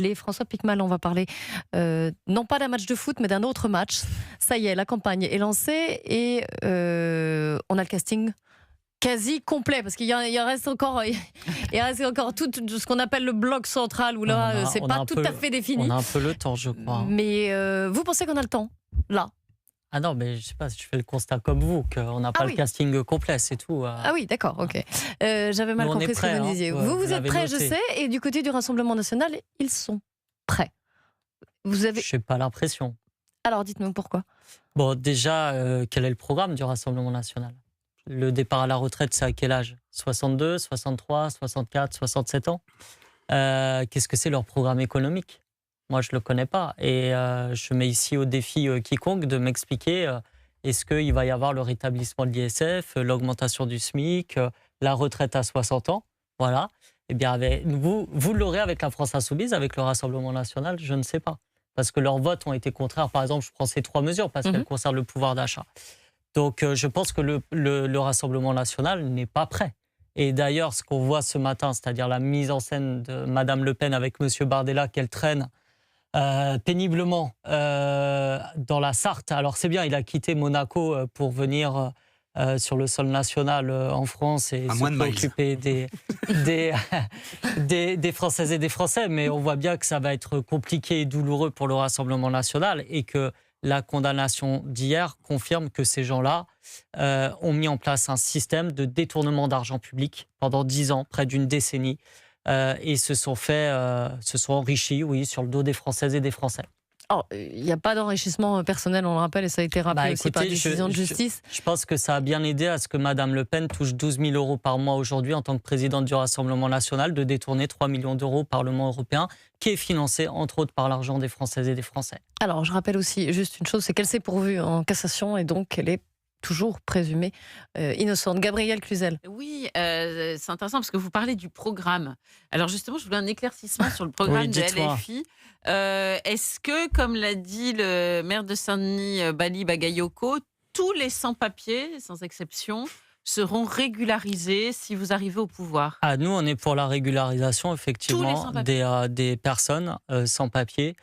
Les François Piquemal, on va parler non pas d'un match de foot, mais d'un autre match. Ça y est, la campagne est lancée et on a le casting quasi complet parce qu'il reste encore, il reste encore tout ce qu'on appelle le bloc central où là, c'est pas tout à fait défini. On a un peu le temps, je crois. Mais vous pensez qu'on a le temps là? Ah non, mais je sais pas, je fais le constat comme vous, qu'on n'a pas le casting complet, c'est tout. Ah oui, d'accord, ok. J'avais mal compris ce que vous disiez. Vous êtes prêts, je sais, et du côté du Rassemblement National, ils sont prêts. Je n'ai pas l'impression. Alors, dites-nous pourquoi. Bon, déjà, quel est le programme du Rassemblement National? Le départ à la retraite, c'est à quel âge? 62, 63, 64, 67 ans? Qu'est-ce que c'est leur programme économique? Moi, je ne le connais pas. Et je mets ici au défi quiconque de m'expliquer est-ce qu'il va y avoir le rétablissement de l'ISF, l'augmentation du SMIC, la retraite à 60 ans? Voilà. Eh bien, vous l'aurez avec la France Insoumise, avec le Rassemblement National, je ne sais pas. Parce que leurs votes ont été contraires. Par exemple, je prends ces 3 mesures parce qu'elles concernent le pouvoir d'achat. Donc, je pense que le Rassemblement National n'est pas prêt. Et d'ailleurs, ce qu'on voit ce matin, c'est-à-dire la mise en scène de Mme Le Pen avec M. Bardella, qu'elle traîne péniblement dans la Sarthe. Alors c'est bien, il a quitté Monaco pour venir sur le sol national en France et se préoccuper des Françaises et des Français. Mais on voit bien que ça va être compliqué et douloureux pour le Rassemblement national et que la condamnation d'hier confirme que ces gens-là ont mis en place un système de détournement d'argent public pendant 10 ans, près d'une décennie. Et se sont enrichis, oui, sur le dos des Françaises et des Français. Il n'y a pas d'enrichissement personnel, on le rappelle, et ça a été rappelé aussi par décision de justice. Je pense que ça a bien aidé à ce que Mme Le Pen touche 12 000 euros par mois aujourd'hui en tant que présidente du Rassemblement national, de détourner 3 millions d'euros au Parlement européen, qui est financé entre autres par l'argent des Françaises et des Français. Alors, je rappelle aussi juste une chose, c'est qu'elle s'est pourvue en cassation et donc elle est toujours présumée innocente. Gabrielle Cluzel. Oui, c'est intéressant parce que vous parlez du programme. Alors justement, je voulais un éclaircissement sur le programme de LFI. Est-ce que, comme l'a dit le maire de Saint-Denis, Bali Bagayoko, tous les sans-papiers, sans exception, seront régularisés si vous arrivez au pouvoir? Nous, on est pour la régularisation, effectivement, des personnes sans papiers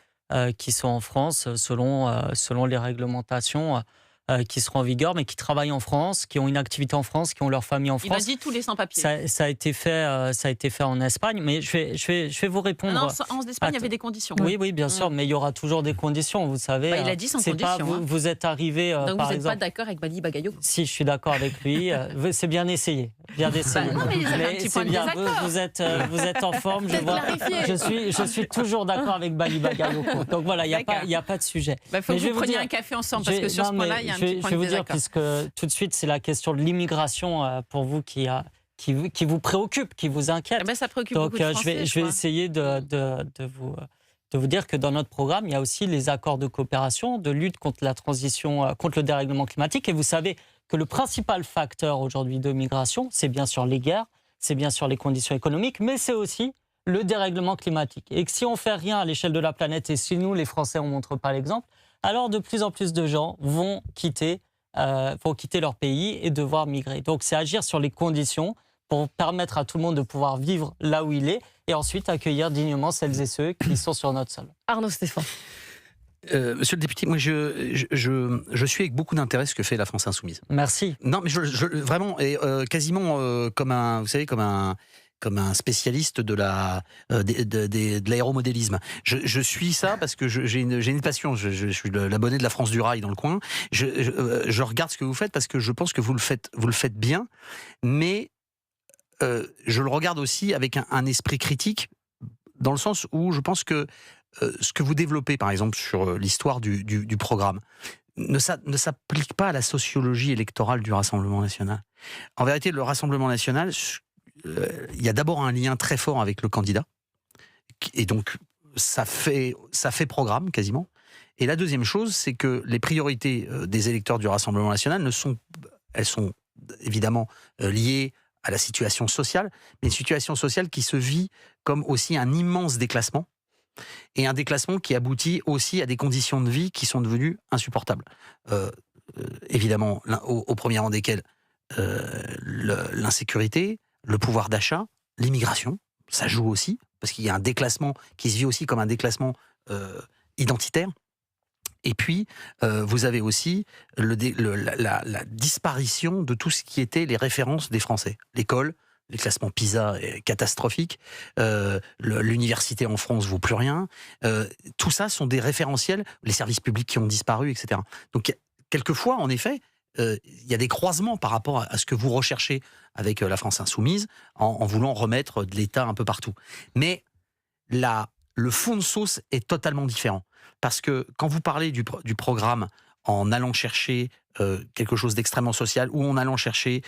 qui sont en France selon les réglementations qui seront en vigueur, mais qui travaillent en France, qui ont une activité en France, qui ont leur famille en France. Il a dit tous les sans-papiers. Ça a été fait en Espagne, mais je vais vous répondre. Non, en Espagne, il y avait des conditions. Oui, bien sûr, mais il y aura toujours des conditions, vous savez. Il a dit sans condition. Vous êtes arrivé, donc par vous exemple... n'êtes pas d'accord avec Bali Bagayoko? Si, je suis d'accord avec lui. C'est bien essayé. Bien essayé. Non, mais c'est bien. Vous êtes en forme. Je suis toujours d'accord avec Bali Bagayoko. Donc voilà, il n'y a pas de sujet. Il faut que vous preniez un café ensemble, parce que sur ce point-là, il y a un petit point de désaccord. Je vais vous dire, puisque tout de suite, c'est la question de l'immigration pour vous qui vous préoccupe, qui vous inquiète. Ça préoccupe beaucoup de Français, je vais essayer de vous dire que dans notre programme, il y a aussi les accords de coopération, de lutte contre la transition, contre le dérèglement climatique. Et vous savez que le principal facteur aujourd'hui de migration, c'est bien sûr les guerres, c'est bien sûr les conditions économiques, mais c'est aussi le dérèglement climatique. Et que si on ne fait rien à l'échelle de la planète, et si nous, les Français, on ne montre pas l'exemple, alors de plus en plus de gens vont quitter leur pays et devoir migrer. Donc c'est agir sur les conditions pour permettre à tout le monde de pouvoir vivre là où il est et ensuite accueillir dignement celles et ceux qui sont sur notre sol. Arnaud Stéphane. Monsieur le député, moi je suis avec beaucoup d'intérêt ce que fait la France Insoumise. Merci. Non, mais vraiment, quasiment comme un spécialiste de l'aéromodélisme. Je suis ça parce que j'ai une passion. Je suis l'abonné de la France du Rail dans le coin. Je regarde ce que vous faites parce que je pense que vous le faites bien, mais je le regarde aussi avec un esprit critique, dans le sens où je pense que ce que vous développez, par exemple, sur l'histoire du programme, ne s'applique pas à la sociologie électorale du Rassemblement national. En vérité, le Rassemblement national, il y a d'abord un lien très fort avec le candidat, et donc ça fait programme quasiment. Et la deuxième chose, c'est que les priorités des électeurs du Rassemblement national elles sont évidemment liées à la situation sociale, mais une situation sociale qui se vit comme aussi un immense déclassement, et un déclassement qui aboutit aussi à des conditions de vie qui sont devenues insupportables. Évidemment, au premier rang desquelles l'insécurité, le pouvoir d'achat, l'immigration, ça joue aussi parce qu'il y a un déclassement qui se vit aussi comme un déclassement identitaire. Et puis, vous avez aussi la disparition de tout ce qui était les références des Français. L'école, les classements PISA est catastrophique, l'université en France vaut plus rien. Tout ça sont des référentiels, les services publics qui ont disparu, etc. Donc, quelquefois, en effet, il y a des croisements par rapport à ce que vous recherchez avec la France insoumise, en voulant remettre de l'État un peu partout. Mais le fond de sauce est totalement différent. Parce que quand vous parlez du programme en allant chercher quelque chose d'extrêmement social, ou en allant chercher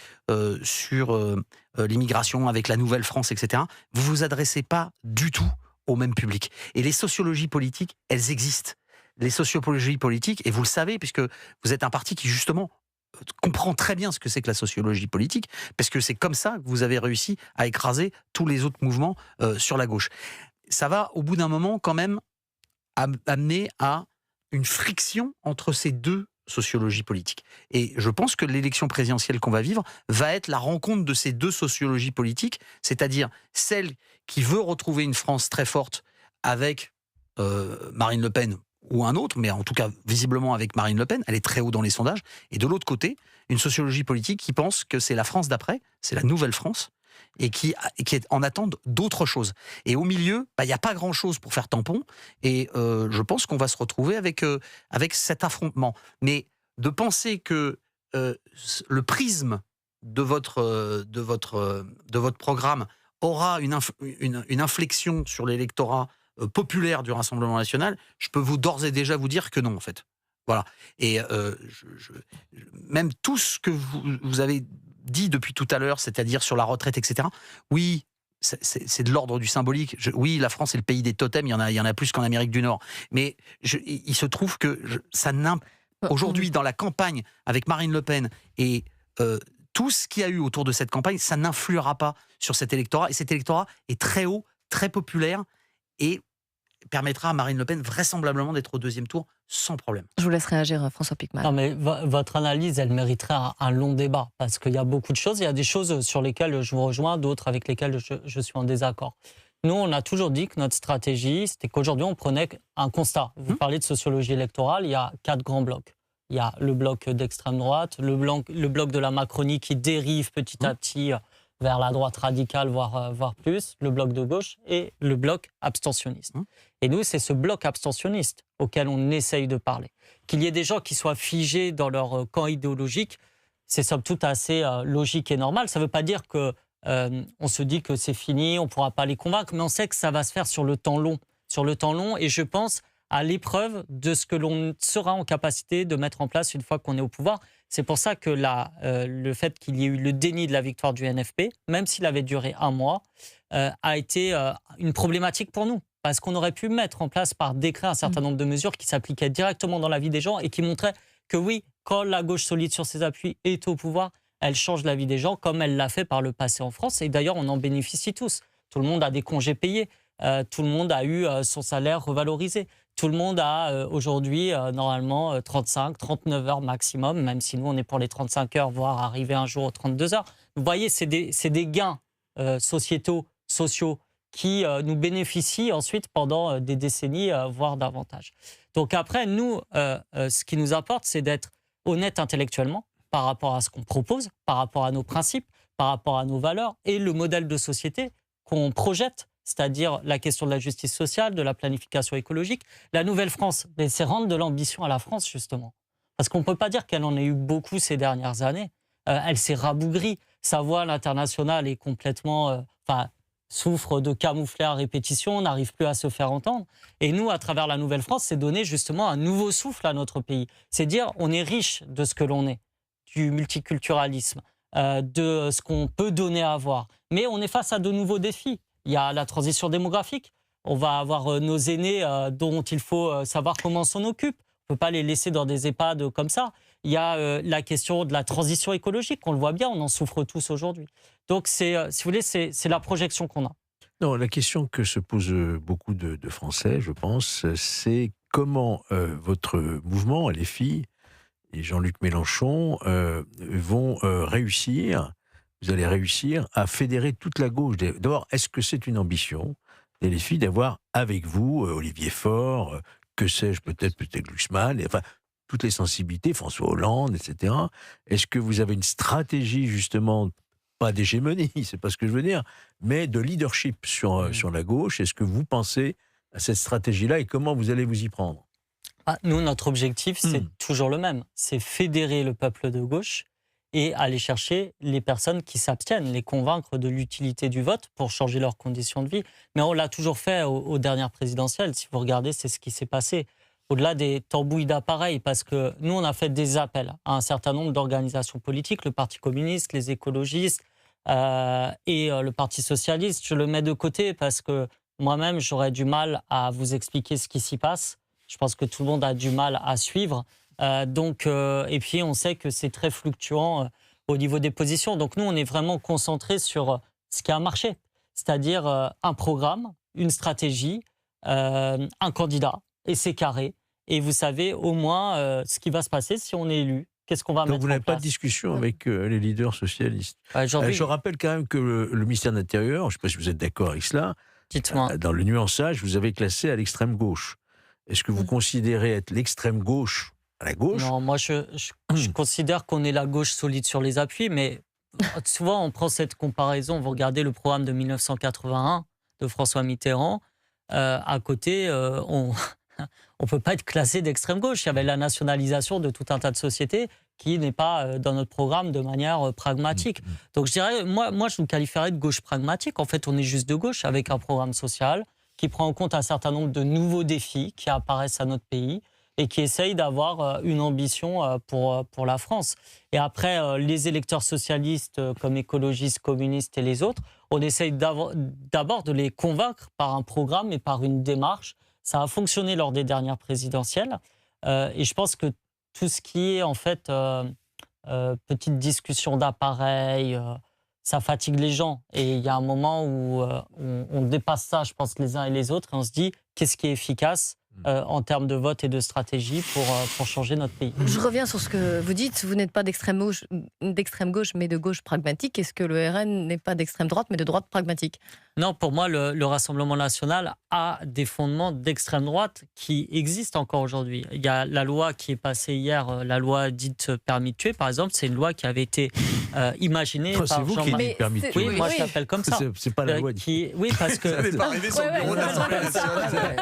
sur l'immigration avec la Nouvelle-France, etc., vous ne vous adressez pas du tout au même public. Et les sociologies politiques, elles existent. Les sociologies politiques, et vous le savez, puisque vous êtes un parti qui, justement, comprend très bien ce que c'est que la sociologie politique, parce que c'est comme ça que vous avez réussi à écraser tous les autres mouvements sur la gauche. Ça va, au bout d'un moment, quand même, amener à une friction entre ces deux sociologies politiques. Et je pense que l'élection présidentielle qu'on va vivre va être la rencontre de ces deux sociologies politiques, c'est-à-dire celle qui veut retrouver une France très forte avec Marine Le Pen ou un autre, mais en tout cas visiblement avec Marine Le Pen, elle est très haut dans les sondages, et de l'autre côté, une sociologie politique qui pense que c'est la France d'après, c'est la nouvelle France, et qui est en attente d'autres choses. Et au milieu, il n'y a pas grand-chose pour faire tampon, et je pense qu'on va se retrouver avec cet affrontement. Mais de penser que le prisme de votre programme aura une inflexion sur l'électorat populaire du Rassemblement national, je peux d'ores et déjà vous dire que non, en fait. Voilà. Et même tout ce que vous avez dit depuis tout à l'heure, c'est-à-dire sur la retraite, etc., oui, c'est de l'ordre du symbolique. Oui, la France est le pays des totems, il y en a plus qu'en Amérique du Nord. Mais il se trouve que aujourd'hui, dans la campagne avec Marine Le Pen et tout ce qu'il y a eu autour de cette campagne, ça n'influera pas sur cet électorat. Et cet électorat est très haut, très populaire, et permettra à Marine Le Pen vraisemblablement d'être au deuxième tour sans problème. Je vous laisse réagir, François Pickman. Non, mais votre analyse, elle mériterait un long débat, parce qu'il y a beaucoup de choses. Il y a des choses sur lesquelles je vous rejoins, d'autres avec lesquelles je suis en désaccord. Nous, on a toujours dit que notre stratégie, c'était qu'aujourd'hui, on prenait un constat. Vous parlez de sociologie électorale, il y a 4 grands blocs. Il y a le bloc d'extrême droite, le bloc de la Macronie qui dérive petit à petit vers la droite radicale, voire plus, le bloc de gauche et le bloc abstentionniste. Et nous, c'est ce bloc abstentionniste auquel on essaye de parler. Qu'il y ait des gens qui soient figés dans leur camp idéologique, c'est somme toute assez logique et normal. Ça ne veut pas dire qu'on se dit que c'est fini, on ne pourra pas les convaincre, mais on sait que ça va se faire sur le temps long. Sur le temps long, et je pense à l'épreuve de ce que l'on sera en capacité de mettre en place une fois qu'on est au pouvoir. C'est pour ça que le fait qu'il y ait eu le déni de la victoire du NFP, même s'il avait duré 1 mois, a été une problématique pour nous. Parce qu'on aurait pu mettre en place par décret un certain nombre de mesures qui s'appliquaient directement dans la vie des gens et qui montraient que oui, quand la gauche solide sur ses appuis est au pouvoir, elle change la vie des gens comme elle l'a fait par le passé en France. Et d'ailleurs, on en bénéficie tous. Tout le monde a des congés payés. Tout le monde a eu son salaire revalorisé. Tout le monde a aujourd'hui, normalement, 35, 39 heures maximum, même si nous, on est pour les 35 heures, voire arriver un jour aux 32 heures. Vous voyez, c'est des gains sociaux, qui nous bénéficient ensuite pendant des décennies, voire davantage. Donc après, nous, ce qui nous importe, c'est d'être honnête intellectuellement par rapport à ce qu'on propose, par rapport à nos principes, par rapport à nos valeurs et le modèle de société qu'on projette, c'est-à-dire la question de la justice sociale, de la planification écologique. La Nouvelle-France, c'est rendre de l'ambition à la France, justement. Parce qu'on ne peut pas dire qu'elle en ait eu beaucoup ces dernières années. Elle s'est rabougrie. Sa voix à l'international est complètement... souffre de camouflet à répétition, n'arrive plus à se faire entendre. Et nous, à travers la Nouvelle-France, c'est donner justement un nouveau souffle à notre pays. C'est dire, on est riche de ce que l'on est, du multiculturalisme, de ce qu'on peut donner à voir. Mais on est face à de nouveaux défis. Il y a la transition démographique. On va avoir nos aînés dont il faut savoir comment on s'en occupe. On ne peut pas les laisser dans des EHPAD comme ça. Il y a la question de la transition écologique. On le voit bien, on en souffre tous aujourd'hui. Donc, si vous voulez, c'est la projection qu'on a. Non, la question que se posent beaucoup de Français, je pense, c'est comment votre mouvement, LFI et Jean-Luc Mélenchon, vont réussir, vous allez réussir à fédérer toute la gauche. D'abord, est-ce que c'est une ambition ? LFI d'avoir avec vous Olivier Faure, que sais-je, peut-être Glucksmann, enfin toutes les sensibilités, François Hollande, etc. Est-ce que vous avez une stratégie justement, pas d'hégémonie, c'est pas ce que je veux dire, mais de leadership sur la gauche? Est-ce que vous pensez à cette stratégie-là et comment vous allez vous y prendre? Nous, notre objectif, c'est toujours le même. C'est fédérer le peuple de gauche et aller chercher les personnes qui s'abstiennent, les convaincre de l'utilité du vote pour changer leurs conditions de vie. Mais on l'a toujours fait aux dernières présidentielles. Si vous regardez, c'est ce qui s'est passé. Au-delà des tambouilles d'appareils, parce que nous, on a fait des appels à un certain nombre d'organisations politiques, le Parti communiste, les écologistes et le Parti socialiste. Je le mets de côté parce que moi-même, j'aurais du mal à vous expliquer ce qui s'y passe. Je pense que tout le monde a du mal à suivre. Et puis, on sait que c'est très fluctuant au niveau des positions. Donc, nous, on est vraiment concentrés sur ce qui a marché. C'est-à-dire un programme, une stratégie, un candidat, et c'est carré. Et vous savez au moins ce qui va se passer si on est élu. Qu'est-ce qu'on va mettre en place. Donc, vous n'avez pas de discussion avec les leaders socialistes. Je rappelle quand même que le ministère de l'Intérieur, je ne sais pas si vous êtes d'accord avec cela, dans le nuançage, vous avez classé à l'extrême gauche. Est-ce que vous considérez être l'extrême gauche à la gauche? Non, moi je considère qu'on est la gauche solide sur les appuis, mais souvent on prend cette comparaison, vous regardez le programme de 1981 de François Mitterrand, à côté on ne peut pas être classé d'extrême gauche. Il y avait la nationalisation de tout un tas de sociétés qui n'est pas dans notre programme de manière pragmatique. Donc je dirais, moi je nous qualifierais de gauche pragmatique. En fait, on est juste de gauche avec un programme social qui prend en compte un certain nombre de nouveaux défis qui apparaissent à notre pays et qui essaye d'avoir une ambition pour la France. Et après, les électeurs socialistes comme écologistes, communistes et les autres, on essaye d'abord de les convaincre par un programme et par une démarche. Ça a fonctionné lors des dernières présidentielles. Et je pense que tout ce qui est en fait petite discussion d'appareil, ça fatigue les gens. Et il y a un moment où on dépasse ça, je pense, les uns et les autres, et on se dit qu'est-ce qui est efficace en termes de vote et de stratégie pour changer notre pays. Je reviens sur ce que vous dites. Vous n'êtes pas d'extrême gauche, mais de gauche pragmatique. Est-ce que le RN n'est pas d'extrême droite, mais de droite pragmatique? Non, pour moi, le Rassemblement national a des fondements d'extrême droite qui existent encore aujourd'hui. Il y a la loi qui est passée hier, la loi dite permis de tuer, par exemple. C'est une loi qui avait été imaginée par C'est vous qui dites permis de tuer. Oui, moi je l'appelle comme ça. C'est pas la loi. Oui, parce que... Ça n'est pas arrivé sur le bureau de l'Assemblée nationale.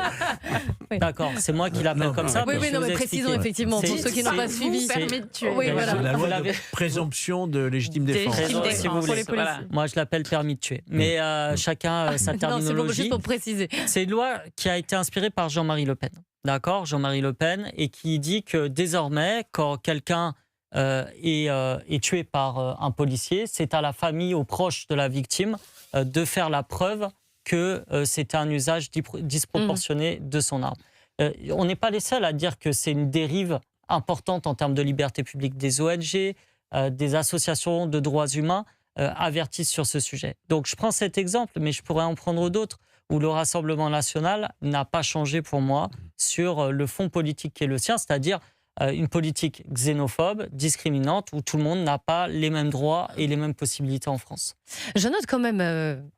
D'accord, c'est moi qui l'appelle comme ça. Oui, mais précisons effectivement, pour ceux qui n'ont pas suivi. Permis de tuer. Oui, voilà. C'est la loi de présomption de légitime défense. Si vous voulez. Moi, je l'appelle permis de tuer. Mais chacun sa terminologie. Non, c'est juste pour préciser. C'est une loi qui a été inspirée par Jean-Marie Le Pen. D'accord, Jean-Marie Le Pen, et qui dit que désormais, quand quelqu'un est tué par un policier, c'est à la famille, aux proches de la victime, de faire la preuve que c'était un usage disproportionné de son arme. On n'est pas les seuls à dire que c'est une dérive importante en termes de liberté publique. Des ONG, des associations de droits humains avertissent sur ce sujet. Donc je prends cet exemple, mais je pourrais en prendre d'autres où le Rassemblement national n'a pas changé pour moi sur le fond politique qui est le sien, c'est-à-dire une politique xénophobe, discriminante, où tout le monde n'a pas les mêmes droits et les mêmes possibilités en France. Je note quand même,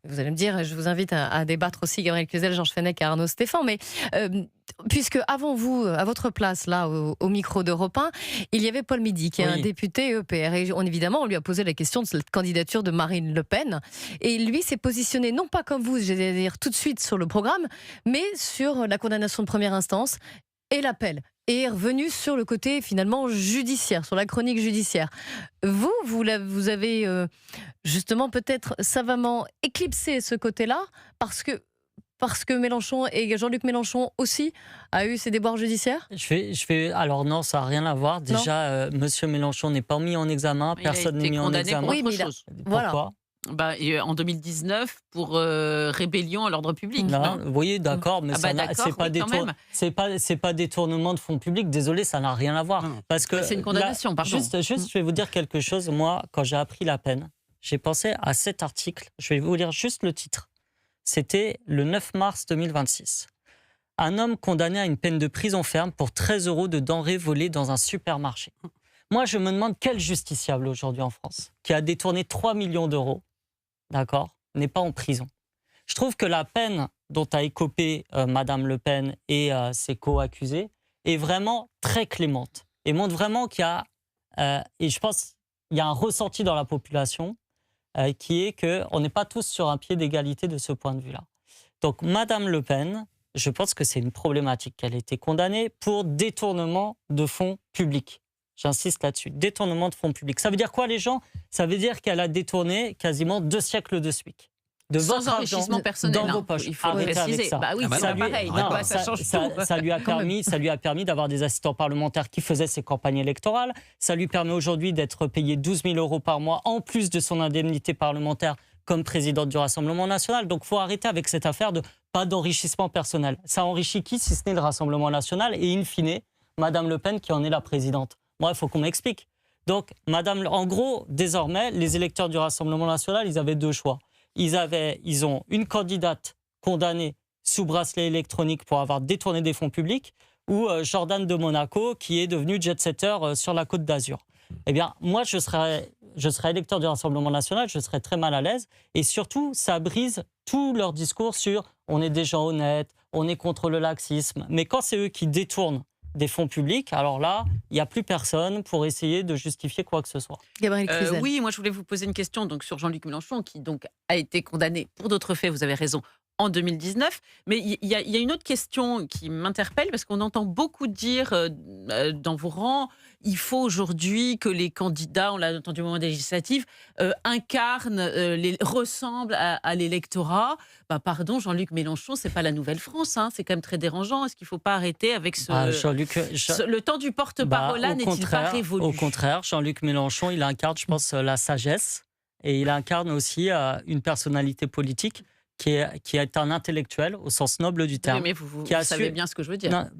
vous allez me dire, je vous invite à débattre aussi, Gabriel Cluzel, Georges Fenech et Arnaud Stéphane, mais puisque avant vous, à votre place, là, au micro d'Europe 1, il y avait Paul Midi, qui est un député EPR. Et évidemment, on lui a posé la question de cette candidature de Marine Le Pen. Et lui s'est positionné, non pas comme vous, je vais dire tout de suite sur le programme, mais sur la condamnation de première instance et l'appel. Et est revenu sur le côté finalement judiciaire, sur la chronique judiciaire. Vous avez justement peut-être savamment éclipsé ce côté-là parce que Mélenchon et Jean-Luc Mélenchon aussi a eu ses déboires judiciaires? Alors non, ça n'a rien à voir. Déjà, Monsieur Mélenchon n'est pas mis en examen, personne n'est mis en examen. Oui, mais Pourquoi? En 2019 pour rébellion à l'ordre public. Non, oui, d'accord, mais c'est pas détournement de fonds publics. Désolé, ça n'a rien à voir. Parce que c'est une condamnation, pardon. Juste, je vais vous dire quelque chose. Moi, quand j'ai appris la peine, j'ai pensé à cet article. Je vais vous lire juste le titre. C'était le 9 mars 2026. Un homme condamné à une peine de prison ferme pour 13 € de denrées volées dans un supermarché. Moi, je me demande quel justiciable aujourd'hui en France qui a détourné 3 millions d'euros, d'accord, n'est pas en prison. Je trouve que la peine dont a écopé Madame Le Pen et ses co-accusés est vraiment très clémente et montre vraiment qu'il y a, et je pense qu'il y a un ressenti dans la population qui est qu'on n'est pas tous sur un pied d'égalité de ce point de vue-là. Donc Madame Le Pen, je pense que c'est une problématique qu'elle a été condamnée pour détournement de fonds publics. J'insiste là-dessus, détournement de fonds publics. Ça veut dire quoi les gens? Ça veut dire qu'elle a détourné quasiment 2 siècles de SMIC. De Sans enrichissement personnel, dans vos poches. Il faut Arrêtez préciser. avec ça. Bah oui, Ah bah c'est pas non, pareil. non, Bah, ça change tout. ça lui a permis d'avoir des assistants parlementaires qui faisaient ses campagnes électorales. Ça lui permet aujourd'hui d'être payé 12 000 € par mois, en plus de son indemnité parlementaire comme présidente du Rassemblement national. Donc il faut arrêter avec cette affaire de pas d'enrichissement personnel. Ça enrichit qui si ce n'est le Rassemblement national et in fine, Madame Le Pen qui en est la présidente. Moi, il faut qu'on m'explique. Donc, en gros, désormais, les électeurs du Rassemblement national, ils avaient 2 choix. Ils ont une candidate condamnée sous bracelet électronique pour avoir détourné des fonds publics ou Jordan de Monaco qui est devenu jet-setter sur la Côte d'Azur. Eh bien, moi, je serais électeur du Rassemblement national, je serais très mal à l'aise. Et surtout, ça brise tout leur discours sur on est des gens honnêtes, on est contre le laxisme. Mais quand c'est eux qui détournent des fonds publics, alors là, il n'y a plus personne pour essayer de justifier quoi que ce soit. Gabriel Cluzel. Oui, moi je voulais vous poser une question donc, sur Jean-Luc Mélenchon, qui donc a été condamné pour d'autres faits, vous avez raison, en 2019. Mais il y a une autre question qui m'interpelle, parce qu'on entend beaucoup dire dans vos rangs, il faut aujourd'hui que les candidats, on l'a entendu au moment des législatives, incarnent, ressemblent à l'électorat. Bah, pardon, Jean-Luc Mélenchon, c'est pas la Nouvelle-France, hein, c'est quand même très dérangeant. Est-ce qu'il ne faut pas arrêter avec le temps du porte-parole là n'est-il pas révolu? Au contraire, Jean-Luc Mélenchon, il incarne, je pense, la sagesse et il incarne aussi une personnalité politique qui est un intellectuel au sens noble du terme. Oui, mais vous savez bien ce que je veux dire. Non,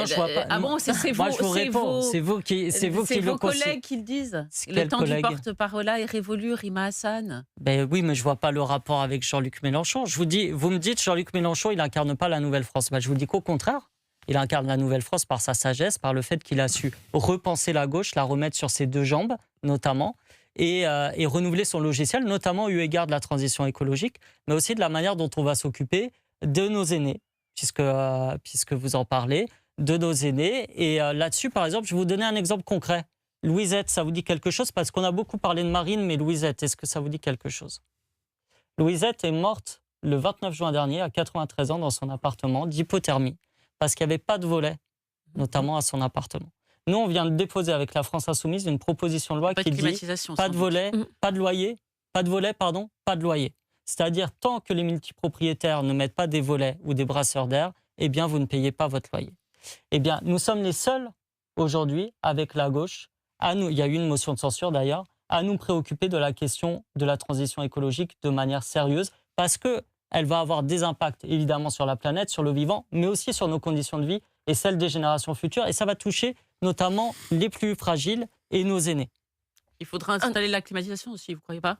je vois pas. Ah bon, c'est vous, moi, je vous réponds. C'est vous qui c'est le vos collègues qui le disent. Le temps du porte-parole est révolu, Rima Hassan. Ben oui, mais je vois pas le rapport avec Jean-Luc Mélenchon. Vous me dites Jean-Luc Mélenchon, il incarne pas la Nouvelle-France. Ben, je vous dis qu'au contraire, il incarne la Nouvelle-France par sa sagesse, par le fait qu'il a su repenser la gauche, la remettre sur ses 2 jambes, notamment. Et renouveler son logiciel, notamment eu égard de la transition écologique, mais aussi de la manière dont on va s'occuper de nos aînés, puisque vous en parlez, de nos aînés. Et là-dessus, par exemple, je vais vous donner un exemple concret. Louisette, ça vous dit quelque chose? Parce qu'on a beaucoup parlé de Marine, mais Louisette, est-ce que ça vous dit quelque chose? Louisette est morte le 29 juin dernier, à 93 ans, dans son appartement, d'hypothermie, parce qu'il n'y avait pas de volet, notamment à son appartement. Nous, on vient de déposer avec la France Insoumise une proposition de loi qui dit pas de volet, pas de loyer, pas de volet, pardon, pas de loyer. C'est-à-dire, tant que les multipropriétaires ne mettent pas des volets ou des brasseurs d'air, eh bien, vous ne payez pas votre loyer. Eh bien, nous sommes les seuls, aujourd'hui, avec la gauche, il y a eu une motion de censure d'ailleurs, à nous préoccuper de la question de la transition écologique de manière sérieuse, parce qu'elle va avoir des impacts, évidemment, sur la planète, sur le vivant, mais aussi sur nos conditions de vie et celles des générations futures. Et ça va toucher notamment les plus fragiles et nos aînés. Il faudra installer la climatisation aussi, vous ne croyez pas?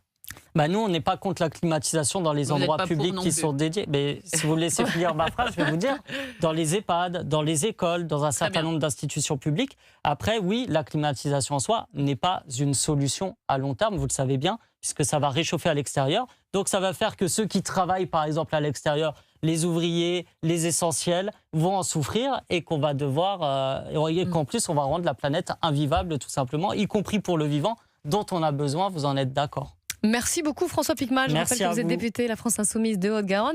Nous, on n'est pas contre la climatisation dans les endroits publics qui sont dédiés. Mais si vous me laissez finir ma phrase, je vais vous dire, dans les EHPAD, dans les écoles, dans un certain nombre d'institutions publiques. Après, oui, la climatisation en soi n'est pas une solution à long terme, vous le savez bien, puisque ça va réchauffer à l'extérieur. Donc, ça va faire que ceux qui travaillent, par exemple, à l'extérieur, les ouvriers, les essentiels, vont en souffrir et qu'on va devoir, et qu'en plus, on va rendre la planète invivable, tout simplement, y compris pour le vivant, dont on a besoin, vous en êtes d'accord? Merci beaucoup François Piquemal. Je rappelle que vous êtes député de la France Insoumise de Haute-Garonne.